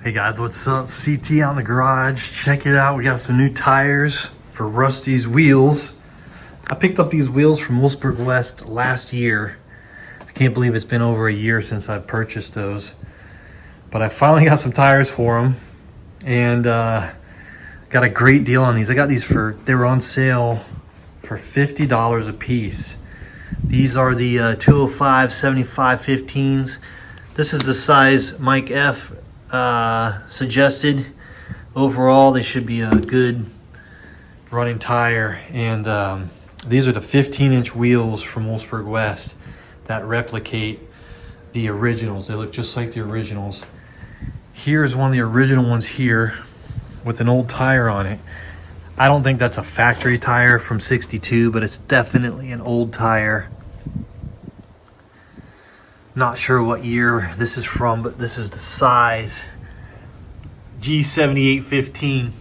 Hey guys, what's up? CT out in the garage. Check it out. We got some new tires for Rusty's wheels. I picked up these wheels from Wolfsburg West last year. I can't believe it's been over a year since I purchased those. But I finally got some tires for them and got a great deal on these. I got these they were on sale for $50 a piece. These are the 205 75-15s. This is the size Mike F suggested. Overall, they should be a good running tire. And these are the 15-inch wheels from Wolfsburg West that replicate the originals. They look just like the originals. Here's one of the original ones here with an old tire on it. I don't think that's a factory tire from '62, but it's definitely an old tire. Not sure what year this is from, but this is the size G7815.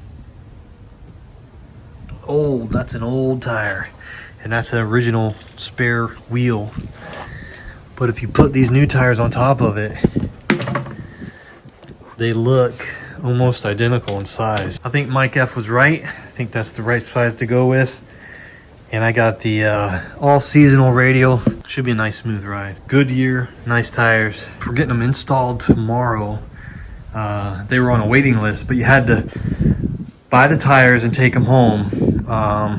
Old, that's an old tire. And that's an original spare wheel. But if you put these new tires on top of it, they look almost identical in size. I think Mike F was right. I think that's the right size to go with. And I got the all seasonal radial. Should be a nice smooth ride. Goodyear, nice tires. We're getting them installed tomorrow. They were on a waiting list, but you had to buy the tires and take them home. It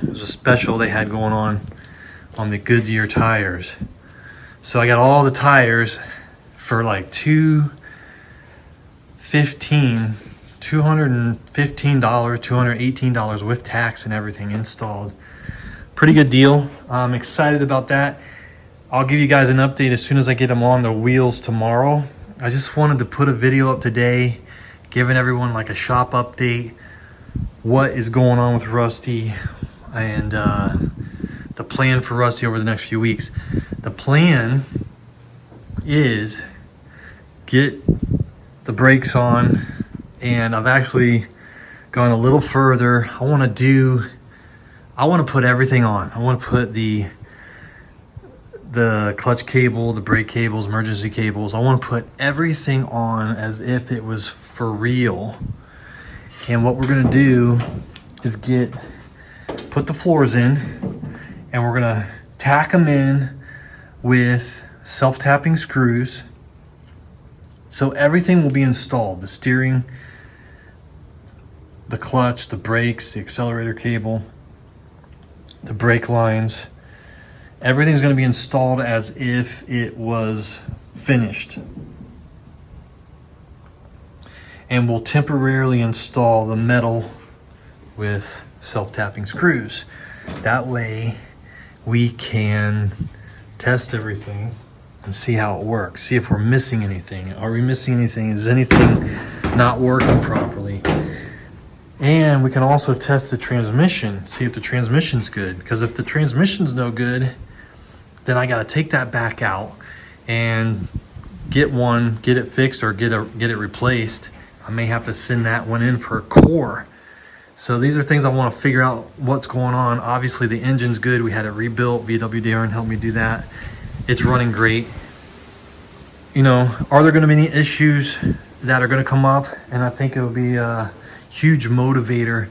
was a special they had going on the Goodyear tires. So I got all the tires for like $215, $218 with tax and everything installed. Pretty good deal. I'm excited about that. I'll give you guys an update as soon as I get them on the wheels tomorrow. I just wanted to put a video up today, giving everyone like a shop update, what is going on with Rusty, and the plan for Rusty over the next few weeks. The plan is get the brakes on, and I've actually gone a little further. I want to put everything on. I want to put the clutch cable, the brake cables, emergency cables. I want to put everything on as if it was for real. And what we're going to do is put the floors in, and we're going to tack them in with self-tapping screws. So everything will be installed. The steering, the clutch, the brakes, the accelerator cable, the brake lines, everything's going to be installed as if it was finished. And we'll temporarily install the metal with self-tapping screws. That way we can test everything and see how it works. See if we're missing anything. Are we missing anything? Is anything not working properly? And we can also test the transmission, see if the transmission's good. Because if the transmission's no good, then I got to take that back out and get it fixed or get it replaced. I may have to send that one in for a core. So these are things I want to figure out what's going on. Obviously the engine's good. We had it rebuilt. VW Darren helped me do that. It's running great. You know, are there going to be any issues that are going to come up? And I think it'll be huge motivator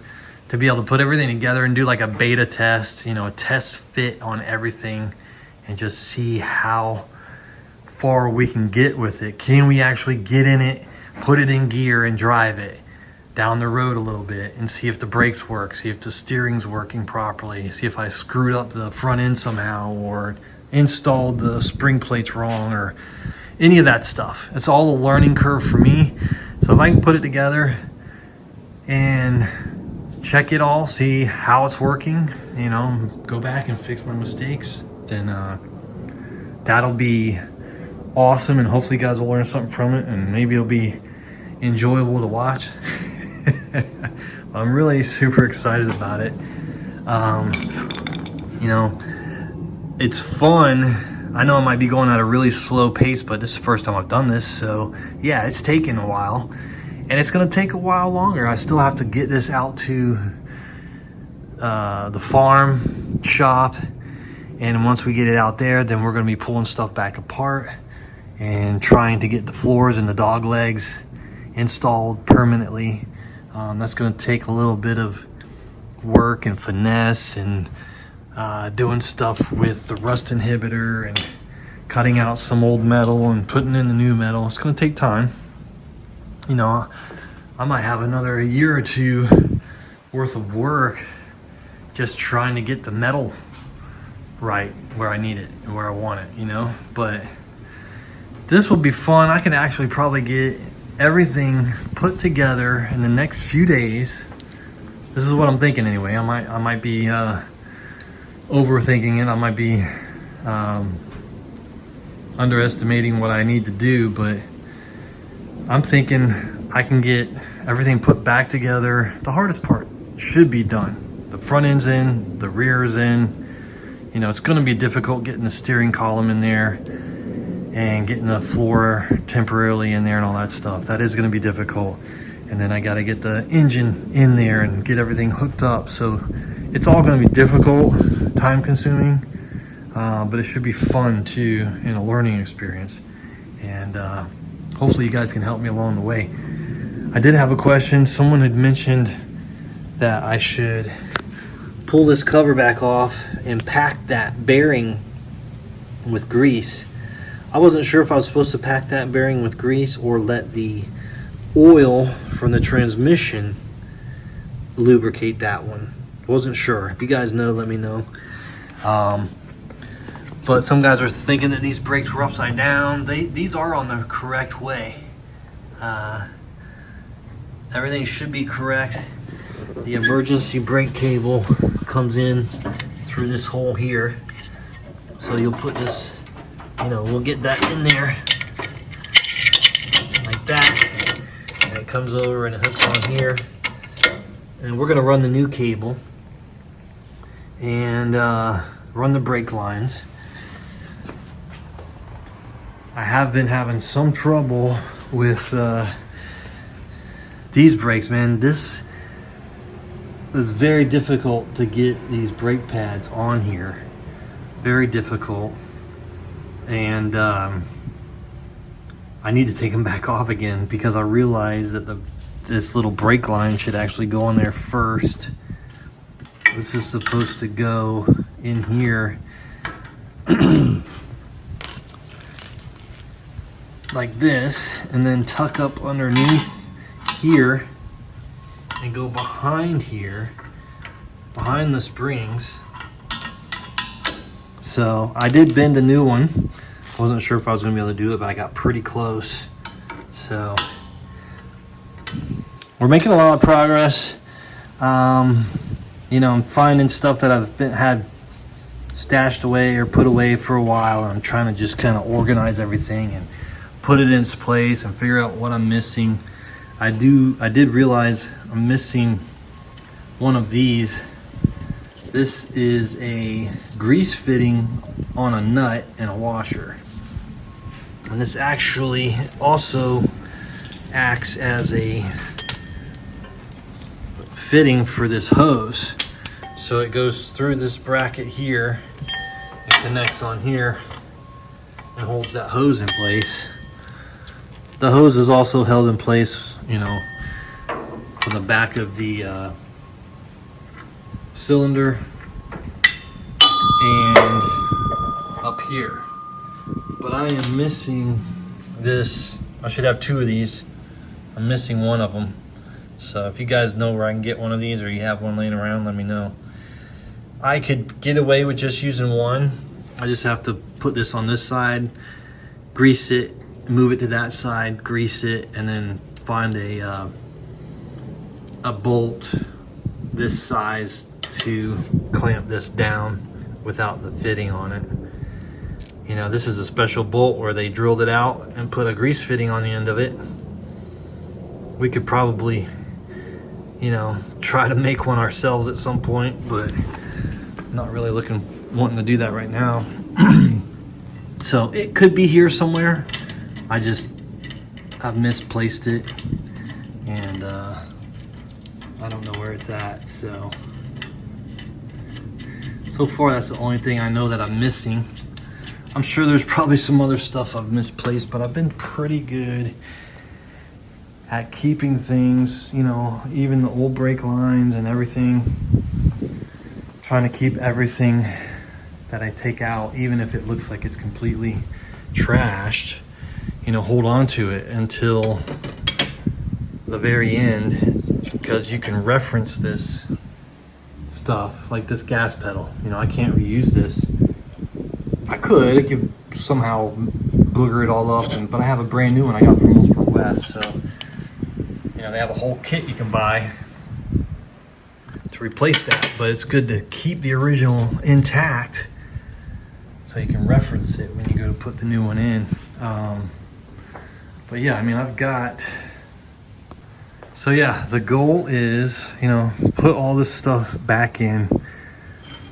to be able to put everything together and do like a beta test, you know, a test fit on everything, and just see how far we can get with it. Can we actually get in it, put it in gear and drive it down the road a little bit and see if the brakes work, see if the steering's working properly, see if I screwed up the front end somehow or installed the spring plates wrong or any of that stuff. It's all a learning curve for me. So if I can put it together and check it all, see how it's working, you know, go back and fix my mistakes, then that'll be awesome, and hopefully you guys will learn something from it, and maybe it'll be enjoyable to watch. I'm really super excited about it. You know, it's fun. I know I might be going at a really slow pace, but this is the first time I've done this, so yeah, it's taken a while. And it's going to take a while longer. I still have to get this out to the farm shop. And once we get it out there, then we're going to be pulling stuff back apart and trying to get the floors and the dog legs installed permanently. That's going to take a little bit of work and finesse and doing stuff with the rust inhibitor and cutting out some old metal and putting in the new metal. It's going to take time. You know, I might have another year or two worth of work just trying to get the metal right where I need it and where I want it, you know. But this will be fun. I can actually probably get everything put together in the next few days. This is what I'm thinking anyway. I might be overthinking it. I might be underestimating what I need to do, but I'm thinking I can get everything put back together. The hardest part should be done. The front end's in, the rear is in. You know, it's going to be difficult getting the steering column in there and getting the floor temporarily in there and all that stuff. That is going to be difficult. And then I got to get the engine in there and get everything hooked up. So it's all going to be difficult, time consuming, but it should be fun too, and a learning experience. And hopefully you guys can help me along the way. I did have a question. Someone had mentioned that I should pull this cover back off and pack that bearing with grease. I wasn't sure if I was supposed to pack that bearing with grease or let the oil from the transmission lubricate that one. Wasn't sure. If you guys know, let me know. But some guys are thinking that these brakes were upside down. These are on the correct way. Everything should be correct. The emergency brake cable comes in through this hole here. So you'll put this, you know, we'll get that in there like that. And it comes over and it hooks on here. And we're gonna run the new cable and run the brake lines. I have been having some trouble with these brakes, man. This is very difficult to get these brake pads on here. Very difficult. And I need to take them back off again because I realized that this little brake line should actually go on there first. This is supposed to go in here like this, and then tuck up underneath here and go behind here, behind the springs. So I did bend a new one. Wasn't sure if I was gonna be able to do it, but I got pretty close. So we're making a lot of progress. You know, I'm finding stuff that I've had stashed away or put away for a while, and I'm trying to just kind of organize everything and put it in its place and figure out what I'm missing. I did realize I'm missing one of these. This is a grease fitting on a nut and a washer. And this actually also acts as a fitting for this hose. So it goes through this bracket here and connects on here and holds that hose in place. The hose is also held in place, you know, from the back of the cylinder and up here. But I am missing this. I should have two of these. I'm missing one of them. So if you guys know where I can get one of these, or you have one laying around, let me know. I could get away with just using one. I just have to put this on this side, grease it, move it to that side, grease it, and then find a bolt this size to clamp this down without the fitting on it. You know, this is a special bolt where they drilled it out and put a grease fitting on the end of it. We could probably, you know, try to make one ourselves at some point, but not really wanting to do that right now. So it could be here somewhere. I've misplaced it, and I don't know where it's at. So far that's the only thing I know that I'm missing. I'm sure there's probably some other stuff I've misplaced, but I've been pretty good at keeping things, you know, even the old brake lines and everything, trying to keep everything that I take out, even if it looks like it's completely trashed, you know, hold on to it until the very end, because you can reference this stuff, like this gas pedal. You know, I can't reuse this. I could somehow booger it all up, but I have a brand new one I got from Millsport West, so you know, they have a whole kit you can buy to replace that, but it's good to keep the original intact so you can reference it when you go to put the new one in. But yeah, I mean, I've got, so yeah, the goal is, you know, put all this stuff back in,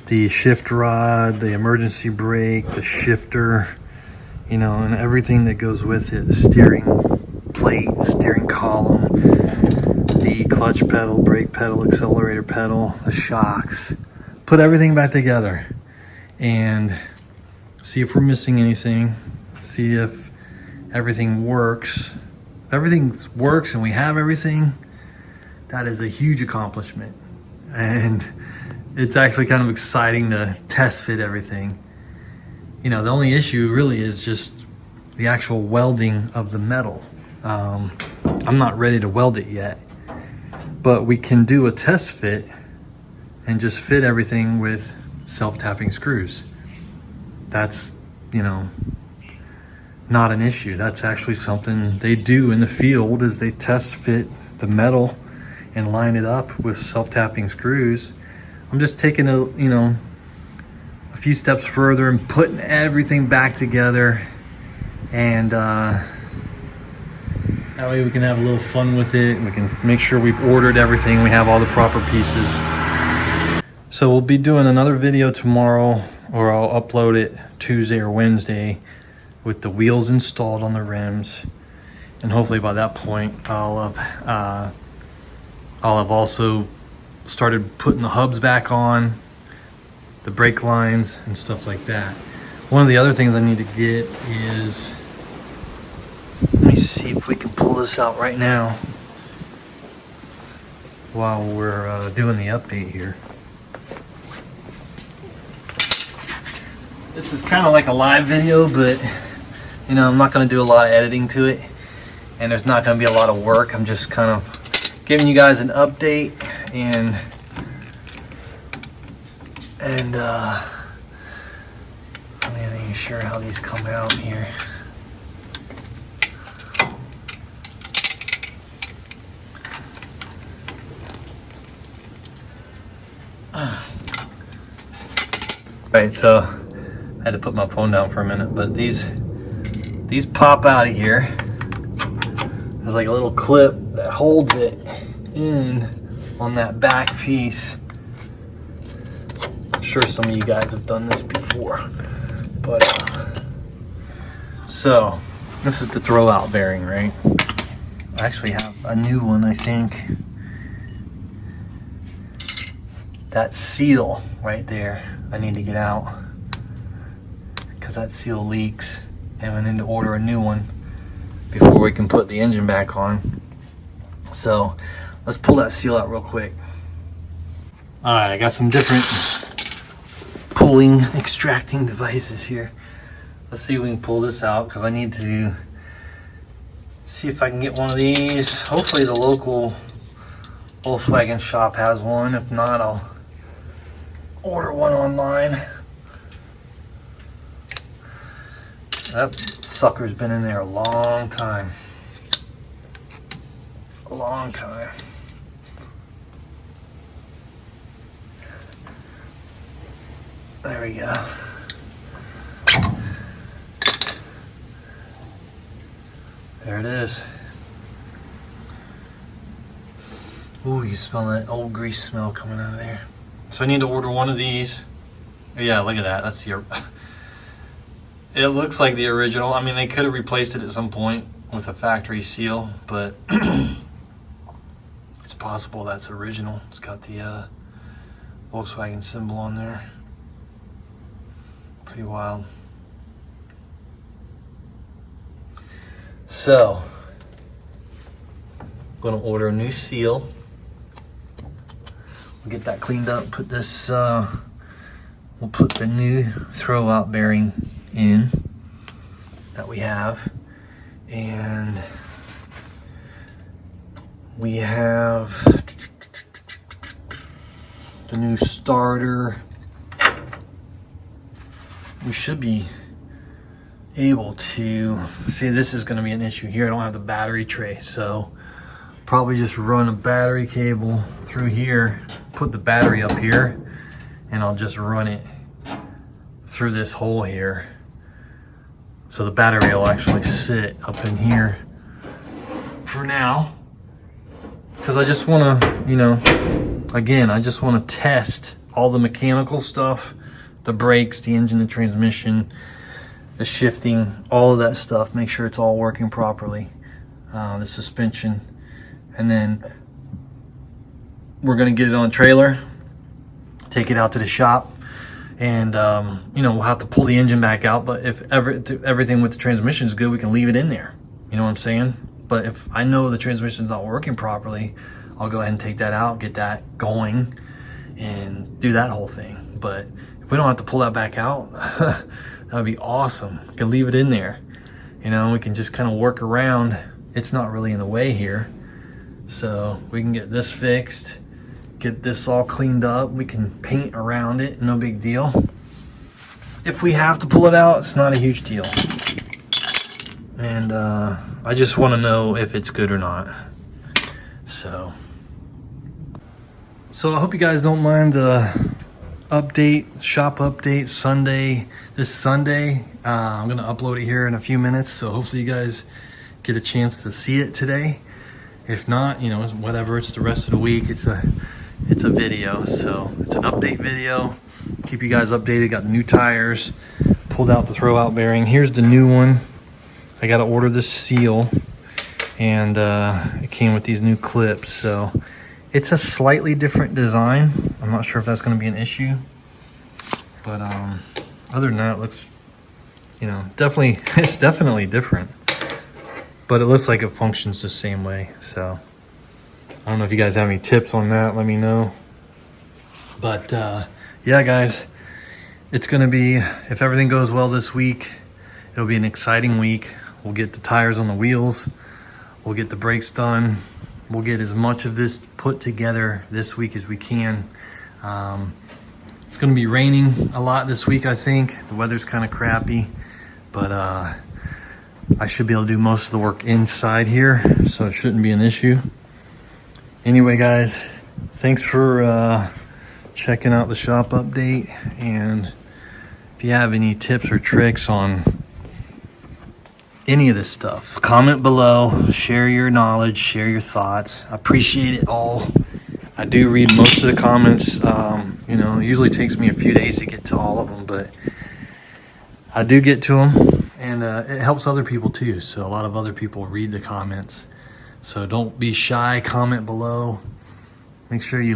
the shift rod, the emergency brake, the shifter, you know, and everything that goes with it, the steering plate, the steering column, the clutch pedal, brake pedal, accelerator pedal, the shocks. Put everything back together and see if we're missing anything, see if everything works. If everything works and we have everything, that is a huge accomplishment. And it's actually kind of exciting to test fit everything. You know, the only issue really is just the actual welding of the metal. I'm not ready to weld it yet, but we can do a test fit and just fit everything with self-tapping screws. That's, you know, not an issue. That's actually something they do in the field, is they test fit the metal and line it up with self-tapping screws. I'm just taking a few steps further and putting everything back together, and that way we can have a little fun with it. We can make sure we've ordered everything, we have all the proper pieces. So we'll be doing another video tomorrow, or I'll upload it Tuesday or Wednesday, with the wheels installed on the rims, and hopefully by that point I'll have also started putting the hubs back on, the brake lines and stuff like that. One of the other things I need to get is, let me see if we can pull this out right now while we're doing the update here. This is kind of like a live video, but you know, I'm not going to do a lot of editing to it, and there's not going to be a lot of work. I'm just kind of giving you guys an update and I'm not even sure how these come out here. Right, so I had to put my phone down for a minute, but these pop out of here. There's like a little clip that holds it in on that back piece. I'm sure some of you guys have done this before, but so this is the throw out bearing, right? I actually have a new one, I think. That seal right there, I need to get out because that seal leaks, and I need to order a new one before we can put the engine back on. So let's pull that seal out real quick. All right, I got some different pulling, extracting devices here. Let's see if we can pull this out, because I need to see if I can get one of these. Hopefully the local Volkswagen shop has one. If not, I'll order one online. That sucker's been in there a long time. A long time. There we go. There it is. Ooh, you smell that old grease smell coming out of there. So I need to order one of these. Yeah, look at that. That's the... It looks like the original. I mean, they could have replaced it at some point with a factory seal, but it's possible that's original. It's got the Volkswagen symbol on there. Pretty wild. Gonna order a new seal. We'll get that cleaned up, put this, we'll put the new throwout bearing in that we have. And we have the new starter. We should be able to see, this is going to be an issue here. I don't have the battery tray, so probably just run a battery cable through here, put the battery up here, and I'll just run it through this hole here. So the battery will actually sit up in here for now. Because I just want to, you know, again, I just want to test all the mechanical stuff, the brakes, the engine, the transmission, the shifting, all of that stuff. Make sure it's all working properly. The suspension. And then we're going to get it on a trailer, take it out to the shop. And, you know, we'll have to pull the engine back out. But if everything with the transmission is good, we can leave it in there. You know what I'm saying? But if I know the transmission is not working properly, I'll go ahead and take that out, get that going, and do that whole thing. But if we don't have to pull that back out, that would be awesome. We can leave it in there. You know, we can just kind of work around. It's not really in the way here. So we can get this fixed, get this all cleaned up. We can paint around it, no big deal. If we have to pull it out, it's not a huge deal. And I just want to know if it's good or not. So I hope you guys don't mind the update, shop update Sunday. This Sunday, I'm going to upload it here in a few minutes. So hopefully you guys get a chance to see it today. If not, you know, whatever, it's the rest of the week. It's a video, so it's an update video. Keep you guys updated. Got new tires, pulled out the throwout bearing. Here's the new one. I got to order this seal, and it came with these new clips. So it's a slightly different design. I'm not sure if that's going to be an issue, but other than that, it looks, you know, definitely, it's definitely different. But it looks like it functions the same way. So I don't know if you guys have any tips on that. Let me know. But yeah, guys, it's going to be, if everything goes well this week, it'll be an exciting week. We'll get the tires on the wheels. We'll get the brakes done. We'll get as much of this put together this week as we can. It's going to be raining a lot this week, I think. The weather's kind of crappy. But I should be able to do most of the work inside here, so it shouldn't be an issue. Anyway, guys, thanks for checking out the shop update. And if you have any tips or tricks on any of this stuff, comment below, share your knowledge, share your thoughts. I appreciate it all. I do read most of the comments. You know, it usually takes me a few days to get to all of them, but I do get to them, and it helps other people too. So a lot of other people read the comments. So don't be shy, comment below. Make sure you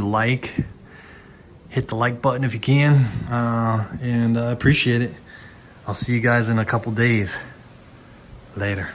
hit the like button if you can, and I appreciate it. I'll see you guys in a couple days. Later.